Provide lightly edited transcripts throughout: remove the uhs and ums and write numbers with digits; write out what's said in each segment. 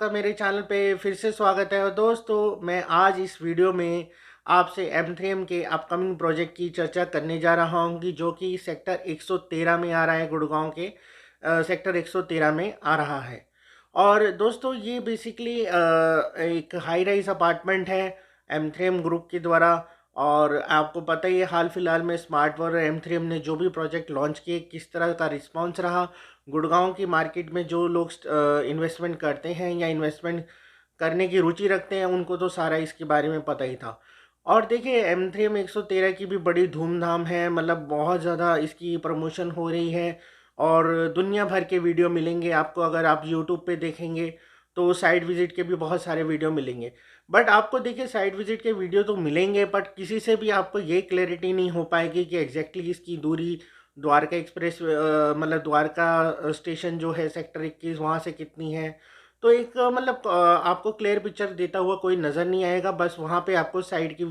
आपका मेरे चैनल पे फिर से स्वागत है। और दोस्तों, मैं आज इस वीडियो में आपसे M3M के अपकमिंग प्रोजेक्ट की चर्चा करने जा रहा हूँ कि जो कि सेक्टर 113 में आ रहा है। गुड़गांव के सेक्टर 113 में आ रहा है। और दोस्तों, ये बेसिकली एक हाई राइज अपार्टमेंट है M3M ग्रुप के द्वारा। और आपको पता ही है, हाल फिलहाल में स्मार्ट वर्ल्ड M3M ने जो भी प्रोजेक्ट लॉन्च किए, किस तरह का रिस्पांस रहा। गुड़गांव की मार्केट में जो लोग इन्वेस्टमेंट करते हैं या इन्वेस्टमेंट करने की रुचि रखते हैं, उनको तो सारा इसके बारे में पता ही था। और देखिए, M3M 113 की भी बड़ी धूमधाम है, मतलब बहुत ज़्यादा इसकी प्रमोशन हो रही है। और दुनिया भर के वीडियो मिलेंगे आपको, अगर आप यूट्यूब पे देखेंगे तो साइट विज़िट के भी बहुत सारे वीडियो मिलेंगे। बट आपको देखिए, साइट विज़िट के वीडियो तो मिलेंगे, बट किसी से भी आपको ये क्लैरिटी नहीं हो पाएगी कि एग्जैक्टली इसकी दूरी द्वारका एक्सप्रेस मतलब द्वारका स्टेशन जो है सेक्टर 21 वहाँ से कितनी है। तो एक मतलब आपको क्लियर पिक्चर देता हुआ कोई नज़र नहीं आएगा। बस वहाँ पे आपको साइड की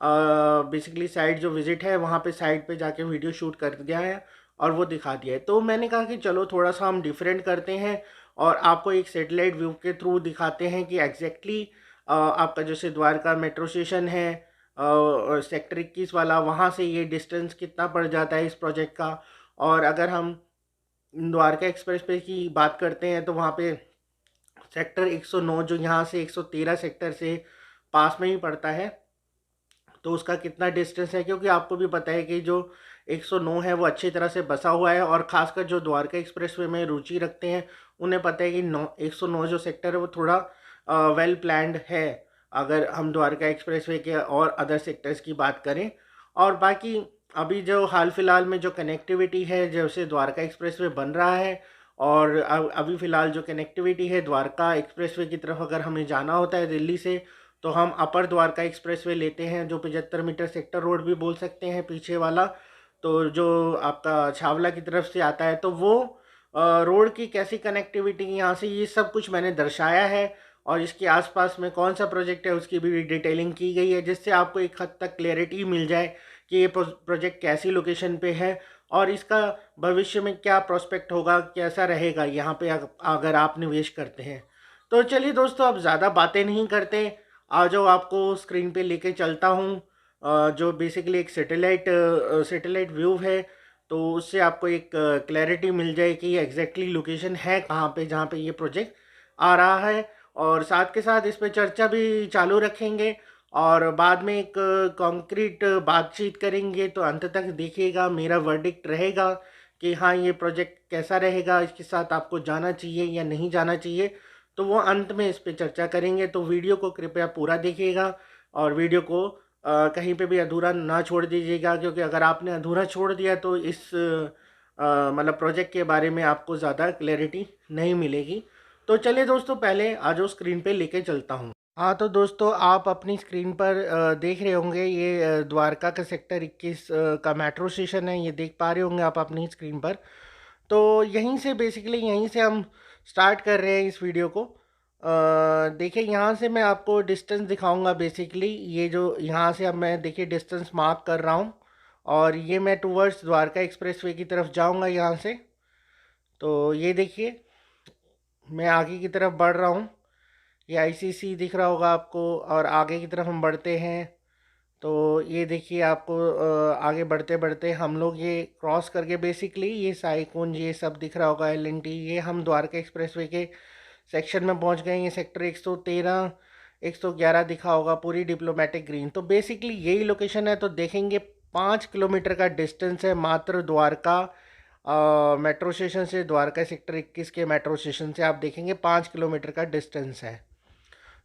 बेसिकली साइड जो विज़िट है, वहाँ पे साइड पे जाके वीडियो शूट कर दिया है और वो दिखा दिया है। तो मैंने कहा कि चलो थोड़ा सा हम डिफरेंट करते हैं और आपको एक सेटेलाइट व्यू के थ्रू दिखाते हैं कि एग्जैक्टली आपका जैसे द्वारका मेट्रो स्टेशन है सेक्टर 21 वाला, वहाँ से ये डिस्टेंस कितना पड़ जाता है इस प्रोजेक्ट का। और अगर हम द्वारका एक्सप्रेस पे की बात करते हैं तो वहाँ पे सेक्टर 109 जो यहाँ से 113 सेक्टर से पास में ही पड़ता है, तो उसका कितना डिस्टेंस है। क्योंकि आपको भी पता है कि जो 109 है वो अच्छी तरह से बसा हुआ है, और ख़ासकर जो द्वारका एक्सप्रेसवे में रुचि रखते हैं उन्हें पता है कि 109 जो सेक्टर है वो थोड़ा वेल प्लान्ड है, अगर हम द्वारका एक्सप्रेसवे के और अदर सेक्टर्स की बात करें। और बाकी अभी जो हाल फिलहाल में जो कनेक्टिविटी है, जैसे द्वारका एक्सप्रेसवे बन रहा है, और अभी फ़िलहाल जो कनेक्टिविटी है द्वारका एक्सप्रेसवे की तरफ अगर हमें जाना होता है दिल्ली से, तो हम अपर द्वारका एक्सप्रेसवे लेते हैं, जो 75 मीटर सेक्टर रोड भी बोल सकते हैं पीछे वाला। तो जो आपका छावला की तरफ से आता है, तो वो रोड की कैसी कनेक्टिविटी यहाँ से, ये सब कुछ मैंने दर्शाया है। और इसके आसपास में कौन सा प्रोजेक्ट है उसकी भी डिटेलिंग की गई है, जिससे आपको एक हद तक क्लैरिटी मिल जाए कि ये प्रोजेक्ट कैसी लोकेशन पे है और इसका भविष्य में क्या प्रोस्पेक्ट होगा, कैसा रहेगा यहाँ पे अगर आप निवेश करते हैं। तो चलिए दोस्तों, अब ज़्यादा बातें नहीं करते, आ जाओ आपको स्क्रीन पे लेके चलता हूँ। जो बेसिकली एक सैटेलाइट व्यू है, तो उससे आपको एक क्लैरिटी मिल जाए कि एग्जैक्टली लोकेशन है कहाँ पे जहाँ पे ये प्रोजेक्ट आ रहा है। और साथ के साथ इस पे चर्चा भी चालू रखेंगे और बाद में एक कॉन्क्रीट बातचीत करेंगे। तो अंत तक देखिएगा, मेरा वर्डिक्ट रहेगा कि हाँ, ये प्रोजेक्ट कैसा रहेगा, इसके साथ आपको जाना चाहिए या नहीं जाना चाहिए। तो वो अंत में इस पे चर्चा करेंगे। तो वीडियो को कृपया पूरा देखिएगा और वीडियो को कहीं पे भी अधूरा ना छोड़ दीजिएगा, क्योंकि अगर आपने अधूरा छोड़ दिया तो इस मतलब प्रोजेक्ट के बारे में आपको ज़्यादा क्लैरिटी नहीं मिलेगी। तो चलिए दोस्तों, पहले आ जाओ स्क्रीन पे लेके चलता हूँ। हाँ, तो दोस्तों, आप अपनी स्क्रीन पर देख रहे होंगे, ये द्वारका का सेक्टर 21 का मेट्रो स्टेशन है, ये देख पा रहे होंगे आप अपनी स्क्रीन पर। तो यहीं से बेसिकली यहीं से हम स्टार्ट कर रहे हैं इस वीडियो को। देखिए, यहाँ से मैं आपको डिस्टेंस दिखाऊंगा। बेसिकली ये जो यहाँ से अब मैं देखिए डिस्टेंस मार्क कर रहा हूँ, और ये मैं टूवर्ड्स द्वारका एक्सप्रेसवे की तरफ जाऊँगा यहाँ से। तो ये देखिए, मैं आगे की तरफ बढ़ रहा हूँ, ये आईसीसी दिख रहा होगा आपको, और आगे की तरफ हम बढ़ते हैं। तो ये देखिए आपको आगे बढ़ते बढ़ते हम लोग ये क्रॉस करके बेसिकली ये साईकुंज ये सब दिख रहा होगा, एलएनटी, ये हम द्वारका एक्सप्रेसवे के सेक्शन में पहुंच गए। ये सेक्टर 113 111 दिखा होगा, पूरी डिप्लोमेटिक ग्रीन। तो बेसिकली यही लोकेशन है। तो देखेंगे 5 किलोमीटर का डिस्टेंस है मात्र द्वारका मेट्रो स्टेशन से। द्वारका सेक्टर 21 के मेट्रो स्टेशन से आप देखेंगे 5 किलोमीटर का डिस्टेंस है।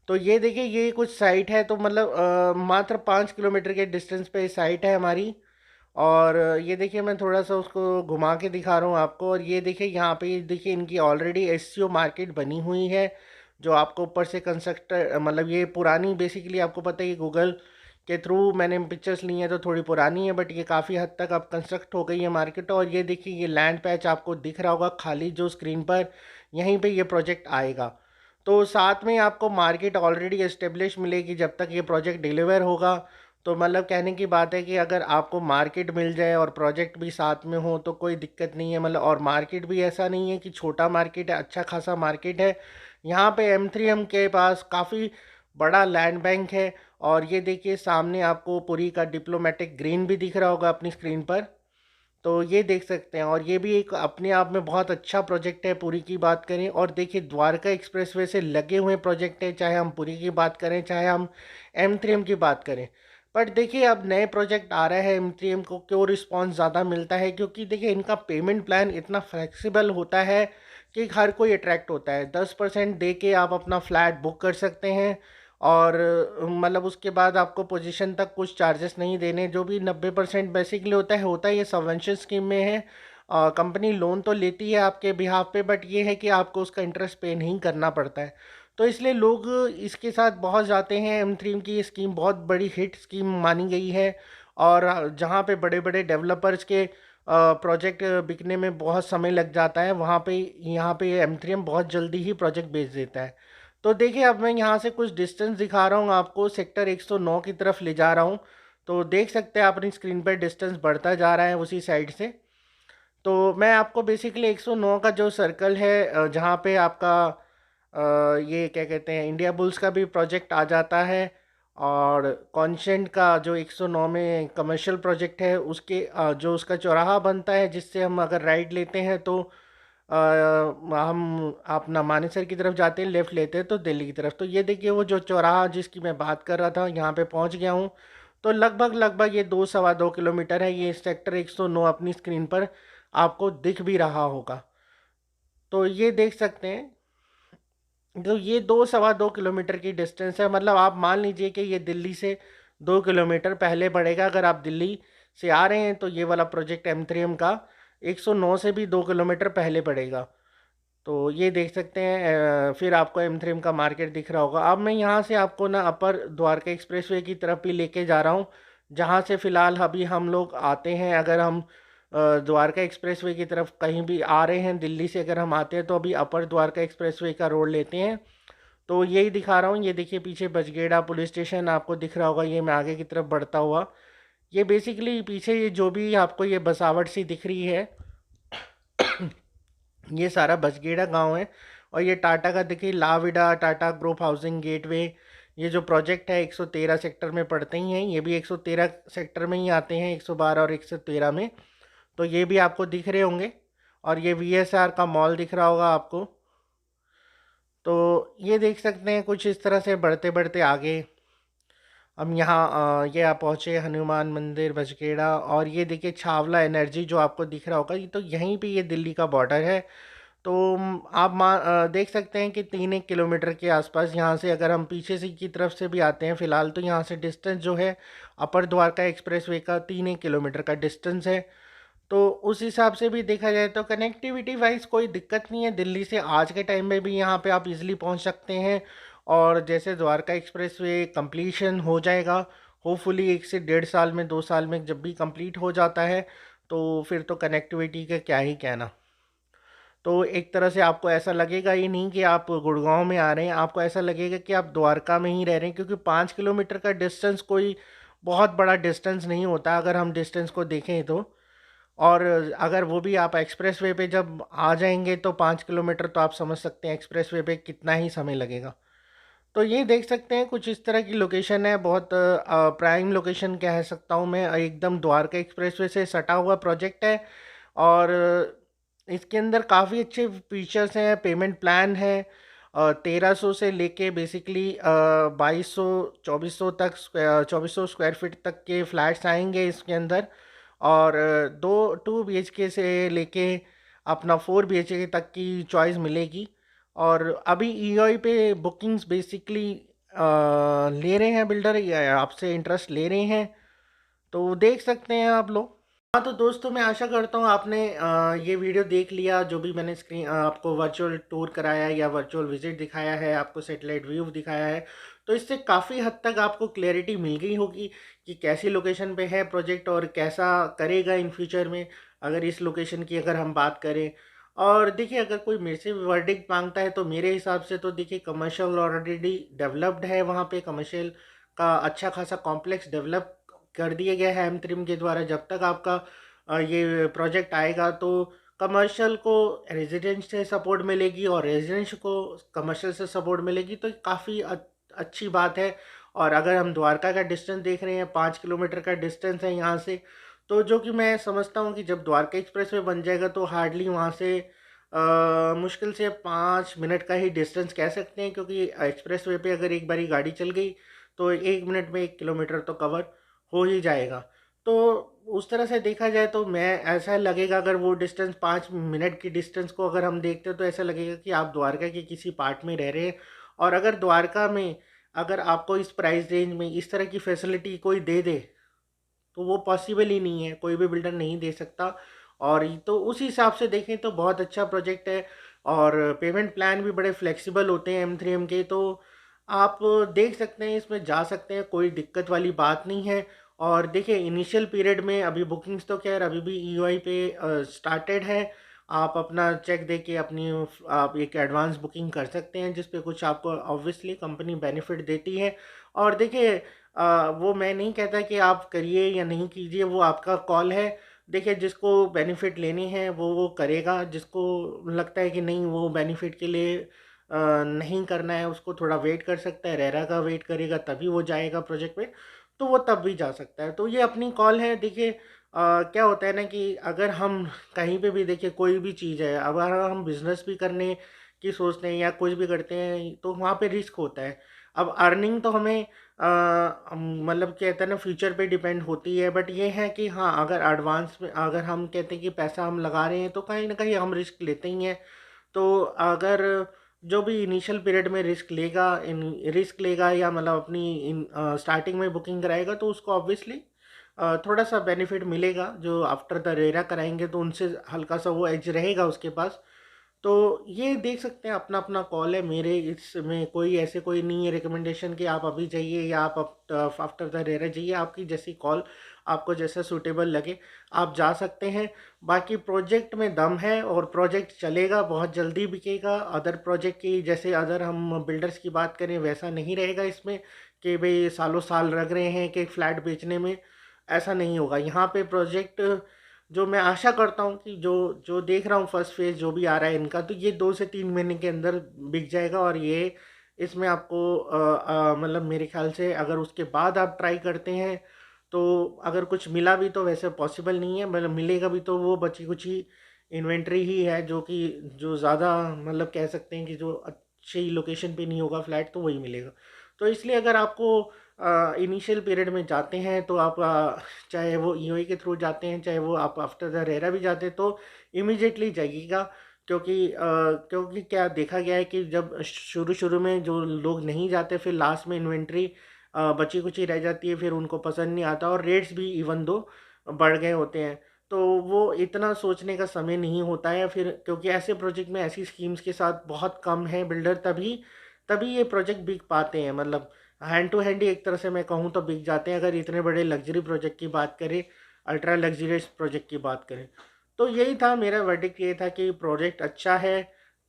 तो ये देखिए, ये कुछ साइट है, तो मतलब मात्र 5 किलोमीटर के डिस्टेंस पे साइट है हमारी। और ये देखिए, मैं थोड़ा सा उसको घुमा के दिखा रहा हूँ आपको। और ये देखिए, यहाँ पे ये देखिए इनकी ऑलरेडी एससीओ मार्केट बनी हुई है, जो आपको ऊपर से कंस्ट्रक्ट, मतलब ये पुरानी, बेसिकली आपको पता है कि गूगल के थ्रू मैंने पिक्चर्स ली हैं, तो थोड़ी पुरानी है, बट ये काफ़ी हद तक अब कंस्ट्रक्ट हो गई है मार्केट। और ये देखिए, ये लैंड पैच आपको दिख रहा होगा खाली जो स्क्रीन पर, यहीं पे ये प्रोजेक्ट आएगा। तो साथ में आपको मार्केट ऑलरेडी एस्टेब्लिश मिलेगी जब तक ये प्रोजेक्ट डिलीवर होगा। तो मतलब कहने की बात है कि अगर आपको मार्केट मिल जाए और प्रोजेक्ट भी साथ में हो तो कोई दिक्कत नहीं है। मतलब और मार्केट भी ऐसा नहीं है कि छोटा मार्केट है, अच्छा खासा मार्केट है। यहाँ पे M3M के पास काफ़ी बड़ा लैंड बैंक है। और ये देखिए सामने आपको पुरी का डिप्लोमेटिक ग्रीन भी दिख रहा होगा अपनी स्क्रीन पर, तो ये देख सकते हैं। और ये भी एक अपने आप में बहुत अच्छा प्रोजेक्ट है पुरी की बात करें। और देखिए द्वारका एक्सप्रेसवे से लगे हुए प्रोजेक्ट है, चाहे हम पुरी की बात करें चाहे हम M3M की बात करें। बट देखिए अब नए प्रोजेक्ट आ रहे हैं M3M को क्यों रिस्पांस ज़्यादा मिलता है, क्योंकि देखिए इनका पेमेंट प्लान इतना फ्लेक्सिबल होता है कि हर कोई अट्रैक्ट होता है। 10% दे के आप अपना फ्लैट बुक कर सकते हैं। और मतलब उसके बाद आपको पोजीशन तक कुछ चार्जेस नहीं देने, जो भी 90% बेसिकली होता है ये सबवेंशन स्कीम में है। कंपनी लोन तो लेती है आपके बिहाफ पे, बट ये है कि आपको उसका इंटरेस्ट पे नहीं करना पड़ता है। तो इसलिए लोग इसके साथ बहुत जाते हैं। M3 की ये स्कीम बहुत बड़ी हिट स्कीम मानी गई है। और जहाँ पे बड़े बड़े डेवलपर्स के प्रोजेक्ट बिकने में बहुत समय लग जाता है, वहाँ पे यहाँ पे M3M बहुत जल्दी ही प्रोजेक्ट बेच देता है। तो देखिए अब मैं यहाँ से कुछ डिस्टेंस दिखा रहा हूँ आपको, सेक्टर 109 की तरफ ले जा रहा हूँ। तो देख सकते हैं अपनी स्क्रीन पर डिस्टेंस बढ़ता जा रहा है उसी साइड से। तो मैं आपको बेसिकली 109 का जो सर्कल है, जहाँ पे आपका ये क्या कहते हैं इंडिया बुल्स का भी प्रोजेक्ट आ जाता है। और कॉन्शेंट का जो 109 में कमर्शियल प्रोजेक्ट है उसके जो उसका चौराहा बनता है, जिससे हम अगर राइट लेते हैं तो हम अपना मानेसर की तरफ जाते हैं, लेफ़्ट लेते हैं तो दिल्ली की तरफ। तो ये देखिए वो जो चौराहा जिसकी मैं बात कर रहा था, यहाँ पे पहुँच गया हूँ। तो लगभग लगभग ये 2 सवा 2 किलोमीटर है। ये सेक्टर 109 अपनी स्क्रीन पर आपको दिख भी रहा होगा। तो ये देख सकते हैं, तो ये 2 सवा 2 किलोमीटर की डिस्टेंस है। मतलब आप मान लीजिए कि ये दिल्ली से 2 किलोमीटर पहले पड़ेगा। अगर आप दिल्ली से आ रहे हैं तो ये वाला प्रोजेक्ट M3M का 109 से भी 2 किलोमीटर पहले पड़ेगा। तो ये देख सकते हैं। फिर आपको M3M का मार्केट दिख रहा होगा। अब मैं यहाँ से आपको ना अपर द्वारका एक्सप्रेसवे की तरफ भी लेके जा रहा हूँ, जहाँ से फ़िलहाल अभी हम लोग आते हैं। अगर हम द्वारका एक्सप्रेसवे की तरफ कहीं भी आ रहे हैं दिल्ली से अगर हम आते हैं तो अभी अपर द्वारका एक्सप्रेसवे का रोड लेते हैं। तो यही दिखा रहा हूँ। ये देखिए पीछे बचगेड़ा पुलिस स्टेशन आपको दिख रहा होगा, ये मैं आगे की तरफ बढ़ता हुआ। ये बेसिकली पीछे ये जो भी आपको ये बसावट सी दिख रही है, ये सारा बचगेड़ा गांव है। और ये टाटा का देखिए La Vida Tata group housing gateway, ये जो प्रोजेक्ट है 113 सेक्टर में पड़ते ही हैं। ये भी 113 सेक्टर में ही आते हैं, 112 और 113 में। तो ये भी आपको दिख रहे होंगे। और ये VSR का मॉल दिख रहा होगा आपको। तो ये देख सकते हैं कुछ इस तरह से बढ़ते बढ़ते आगे हम यहाँ ये आप पहुँचे हनुमान मंदिर बचगेड़ा। और ये देखिए छावला एनर्जी जो आपको दिख रहा होगा, ये तो यहीं पे ये दिल्ली का बॉर्डर है। तो आप देख सकते हैं कि 3 1 किलोमीटर के आसपास यहाँ से अगर हम पीछे से की तरफ से भी आते हैं फ़िलहाल, तो यहाँ से डिस्टेंस जो है अपर द्वारका एक्सप्रेसवे का 3 1 किलोमीटर का डिस्टेंस है। तो उस हिसाब से भी देखा जाए तो कनेक्टिविटी वाइज कोई दिक्कत नहीं है। दिल्ली से आज के टाइम में भी यहाँ पे आप इजीली पहुँच सकते हैं। और जैसे द्वारका एक्सप्रेसवे कंप्लीशन हो जाएगा, होपफुली 1 से 1.5 साल में 2 साल में जब भी कंप्लीट हो जाता है, तो फिर तो कनेक्टिविटी का क्या ही कहना। तो एक तरह से आपको ऐसा लगेगा ही नहीं कि आप गुड़गांव में आ रहे हैं, आपको ऐसा लगेगा कि आप द्वारका में ही रह रहे हैं। क्योंकि 5 किलोमीटर का डिस्टेंस कोई बहुत बड़ा डिस्टेंस नहीं होता अगर हम डिस्टेंस को देखें तो। और अगर वो भी आप एक्सप्रेस वे पे जब आ जाएंगे तो 5 किलोमीटर तो आप समझ सकते हैं एक्सप्रेस वे पे कितना ही समय लगेगा। तो ये देख सकते हैं कुछ इस तरह की लोकेशन है। बहुत प्राइम लोकेशन कह सकता हूँ मैं, एकदम द्वारका एक्सप्रेस वे से सटा हुआ प्रोजेक्ट है। और इसके अंदर काफ़ी अच्छे फीचर्स हैं, पेमेंट प्लान है। 1300 से लेके बेसिकली 2200 2400 तक 2400 स्क्वायर फीट तक के फ्लैट्स आएंगे इसके अंदर। और 2 2 BHK से लेके अपना 4 BHK तक की चॉइस मिलेगी। और अभी EOI पे बुकिंग्स बेसिकली ले रहे हैं बिल्डर, आपसे इंटरेस्ट ले रहे हैं। तो देख सकते हैं आप लोग। हाँ तो दोस्तों मैं आशा करता हूँ आपने ये वीडियो देख लिया, जो भी मैंने स्क्रीन आपको वर्चुअल टूर कराया है या वर्चुअल विजिट दिखाया है, आपको सैटेलाइट व्यू दिखाया है। तो इससे काफ़ी हद तक आपको क्लैरिटी मिल गई होगी कि कैसी लोकेशन पे है प्रोजेक्ट और कैसा करेगा इन फ्यूचर में, अगर इस लोकेशन की अगर हम बात करें। और देखिए अगर कोई मेरे से वर्डिक्ट मांगता है तो मेरे हिसाब से तो देखिए कमर्शियल ऑलरेडी डेवलप्ड है, वहाँ पे कमर्शियल का अच्छा खासा कॉम्प्लेक्स डेवलप कर दिया गया है M3M के द्वारा। जब तक आपका ये प्रोजेक्ट आएगा तो कमर्शियल को रेजिडेंस से सपोर्ट मिलेगी और रेजिडेंस को कमर्शियल से सपोर्ट मिलेगी, तो काफ़ी अच्छी बात है। और अगर हम द्वारका का डिस्टेंस देख रहे हैं, 5 किलोमीटर का डिस्टेंस है यहाँ से, तो जो कि मैं समझता हूँ कि जब द्वारका एक्सप्रेस वे बन जाएगा तो हार्डली वहाँ से मुश्किल से 5 मिनट का ही डिस्टेंस कह सकते हैं, क्योंकि एक्सप्रेस वे पे अगर एक बारी गाड़ी चल गई तो 1 मिनट में 1 किलोमीटर तो कवर हो ही जाएगा। तो उस तरह से देखा जाए तो मैं ऐसा लगेगा, अगर वो डिस्टेंस 5 मिनट की डिस्टेंस को अगर हम देखते हैं तो ऐसा लगेगा कि आप द्वारका के किसी पार्ट में रह रहे हैं। और अगर द्वारका में अगर आपको इस प्राइस रेंज में इस तरह की फैसिलिटी कोई दे दे तो वो पॉसिबल ही नहीं है, कोई भी बिल्डर नहीं दे सकता। और तो उस हिसाब से देखें तो बहुत अच्छा प्रोजेक्ट है। और पेमेंट प्लान भी बड़े फ्लेक्सिबल होते हैं M3M के, तो आप देख सकते हैं, इसमें जा सकते हैं, कोई दिक्कत वाली बात नहीं है। और देखिए इनिशियल पीरियड में अभी बुकिंग्स तो खैर अभी भी EOI पे स्टार्टेड है। आप अपना चेक दे के अपनी आप एक एडवांस बुकिंग कर सकते हैं, जिस पे कुछ आपको ऑब्वियसली कंपनी बेनिफिट देती है। और देखिए वो मैं नहीं कहता कि आप करिए या नहीं कीजिए, वो आपका कॉल है। देखिए जिसको बेनिफिट लेने हैं वो करेगा, जिसको लगता है कि नहीं वो बेनिफिट के लिए नहीं करना है, उसको थोड़ा वेट कर सकता है, रेरा का वेट करेगा तभी वो जाएगा प्रोजेक्ट पे, तो वो तब भी जा सकता है। तो ये अपनी कॉल है। देखिए क्या होता है ना कि अगर हम कहीं पे भी देखिए कोई भी चीज़ है, अगर हम बिजनेस भी करने की सोचते हैं या कुछ भी करते हैं तो वहाँ पे रिस्क होता है। अब अर्निंग तो हमें मतलब कहते हैं ना फ्यूचर पे डिपेंड होती है, बट ये है कि हाँ अगर एडवांस में अगर हम कहते हैं कि पैसा हम लगा रहे हैं तो कहीं ना कहीं हम रिस्क लेते ही हैं। तो अगर जो भी इनिशियल पीरियड में रिस्क लेगा या मतलब अपनी स्टार्टिंग में बुकिंग कराएगा तो उसको ऑब्वियसली थोड़ा सा बेनिफिट मिलेगा। जो आफ्टर द रेरा कराएंगे तो उनसे हल्का सा वो एज रहेगा उसके पास। तो ये देख सकते हैं, अपना अपना कॉल है। मेरे इसमें कोई ऐसे कोई नहीं है रिकमेंडेशन कि आप अभी जाइए या आप आफ्टर द रेरा जाइए। आपकी जैसी कॉल, आपको जैसा सूटेबल लगे आप जा सकते हैं। बाकी प्रोजेक्ट में दम है और प्रोजेक्ट चलेगा, बहुत जल्दी बिकेगा। अदर प्रोजेक्ट की जैसे अगर हम बिल्डर्स की बात करें वैसा नहीं रहेगा इसमें कि भाई सालों साल लग रहे हैं कि फ्लैट बेचने में, ऐसा नहीं होगा यहाँ पे। प्रोजेक्ट जो मैं आशा करता हूँ कि जो जो देख रहा हूँ फर्स्ट फेज़ जो भी आ रहा है इनका, तो ये 2 से 3 महीने के अंदर बिक जाएगा। और ये इसमें आपको मतलब मेरे ख्याल से अगर उसके बाद आप ट्राई करते हैं तो अगर कुछ मिला भी तो वैसे पॉसिबल नहीं है, मतलब मिलेगा भी तो वो बची कुची इन्वेंट्री ही है, जो कि जो ज़्यादा मतलब कह सकते हैं कि जो अच्छी लोकेशन पे नहीं होगा फ्लैट तो वही मिलेगा। तो इसलिए अगर आपको इनिशियल पीरियड में जाते हैं तो आप चाहे वो EOI के थ्रू जाते हैं चाहे वो आप आफ्टर द रेरा भी जाते हैं तो इमीडिएटली जाइएगा। क्योंकि क्या देखा गया है कि जब शुरू शुरू में जो लोग नहीं जाते फिर लास्ट में इन्वेंट्री बची कुची रह जाती है, फिर उनको पसंद नहीं आता और रेट्स भी इवन दो बढ़ गए होते हैं। तो वो इतना सोचने का समय नहीं होता है फिर, क्योंकि ऐसे प्रोजेक्ट में ऐसी स्कीम्स के साथ बहुत कम है बिल्डर, तभी तभी ये प्रोजेक्ट बिक पाते हैं। मतलब हैंड टू हैंड ही एक तरह से मैं कहूँ तो बिक जाते हैं, अगर इतने बड़े लग्जरी प्रोजेक्ट की बात करें, अल्ट्रा लग्जरियस प्रोजेक्ट की बात करें। तो यही था मेरा वर्डिक्ट, ये था कि प्रोजेक्ट अच्छा है,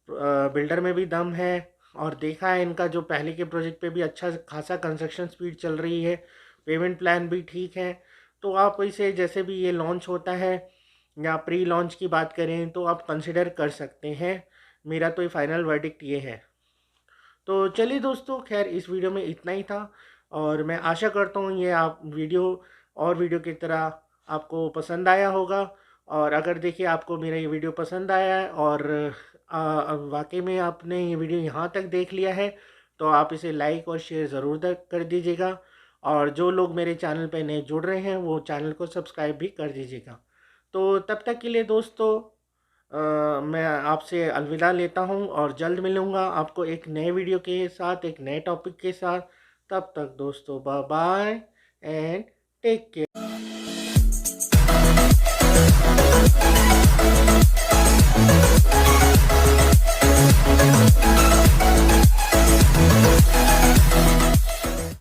बिल्डर में भी दम है। और देखा है इनका जो पहले के प्रोजेक्ट पे भी अच्छा खासा कंस्ट्रक्शन स्पीड चल रही है, पेमेंट प्लान भी ठीक है। तो आप इसे जैसे भी ये लॉन्च होता है या प्री लॉन्च की बात करें तो आप कंसिडर कर सकते हैं। मेरा तो ये फाइनल वर्डिक्ट ये है। तो चलिए दोस्तों, खैर इस वीडियो में इतना ही था और मैं आशा करता हूँ ये आप वीडियो और वीडियो की तरह आपको पसंद आया होगा। और अगर देखिए आपको मेरा ये वीडियो पसंद आया है और वाकई में आपने ये वीडियो यहाँ तक देख लिया है तो आप इसे लाइक और शेयर ज़रूर कर दीजिएगा। और जो लोग मेरे चैनल पर नए जुड़ रहे हैं वो चैनल को सब्सक्राइब भी कर दीजिएगा। तो तब तक के लिए दोस्तों मैं आपसे अलविदा लेता हूँ और जल्द मिलूँगा आपको एक नए वीडियो के साथ, एक नए टॉपिक के साथ। तब तक दोस्तों bye bye and take care.